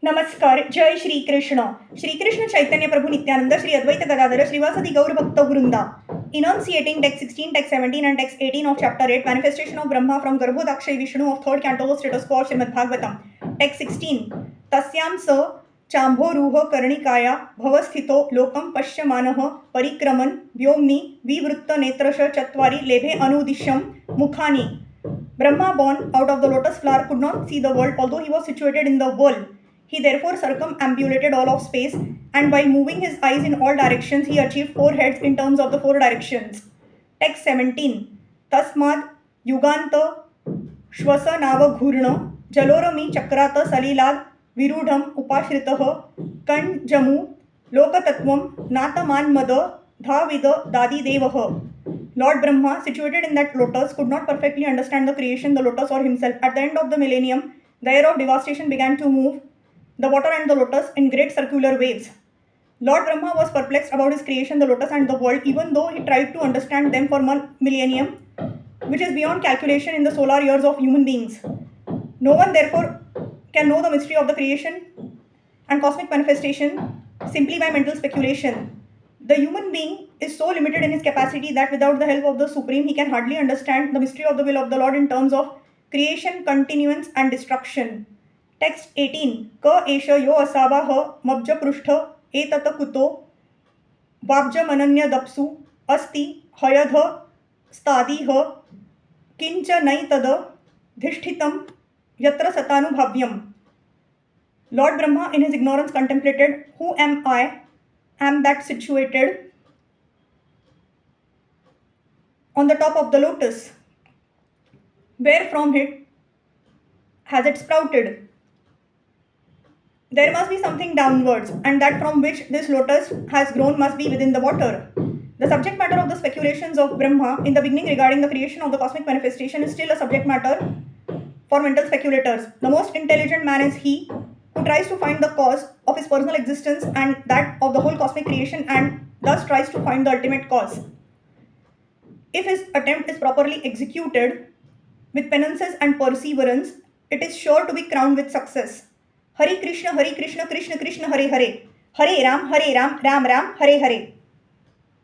नमस्कार. जय श्री कृष्ण. श्रीकृष्ण चैतन्य प्रभु नित्यानंद श्री अद्वैत गदाधर श्रीवासदि गौर भक्त वृंदा. Enunciating text 16, text 17 and text 18 of chapter 8, manifestation of Brahma from Garbhodakshay Vishnu of third canto of status quo Srimad Bhagavatam. Text 16. तस्यां स चाम्भोरुह कर्णिकाया भवस्थितो लोकं पश्यमानः परिक्रमन् व्योम्नि विवृत्त नेत्रश चत्वारि लेभे अनुदिश्यं मुखानि. Brahma, born out of the lotus flower, could not see the world, although he was situated in the world. He therefore circumambulated all of space, and by moving his eyes in all directions, he achieved four heads in terms of the four directions. Text 17. Tasmad yuganta श्वसनावघूर्ण जलोरमी चक्रात सलीलाद विरूढम उपाश्रितः कण्जमु लोकतत्वम नातमान्मद धाविद दादिदेवः. Lord Brahma, situated in that lotus, could not perfectly understand the creation, the lotus, or himself. At the end of the millennium, the air of devastation began to move the water and the lotus in great circular waves. Lord Brahma was perplexed about his creation, the lotus, and the world, even though he tried to understand them for 1 millennium, which is beyond calculation in the solar years of human beings. No one, therefore, can know the mystery of the creation and cosmic manifestation simply by mental speculation. The human being is so limited in his capacity that without the help of the Supreme, he can hardly understand the mystery of the will of the Lord in terms of creation, continuance, and destruction. Text 18. Ka esha yo asava ha mabja prushtha etat kuto vabja mananya dapsu asti hayadha stadi ha kincha nai tada dhishtitam yatra satanubhavyam. Lord Brahma in his ignorance contemplated, who am I? Am that situated on the top of the lotus? Where from it has it sprouted? There must be something downwards, and that from which this lotus has grown must be within the water. The subject matter of the speculations of Brahma in the beginning regarding the creation of the cosmic manifestation is still a subject matter for mental speculators. The most intelligent man is he who tries to find the cause of his personal existence and that of the whole cosmic creation, and thus tries to find the ultimate cause. If his attempt is properly executed with penances and perseverance, it is sure to be crowned with success. Hare Krishna, Krishna Krishna, Hare Hare. Hare Ram, Ram Ram, Hare Hare.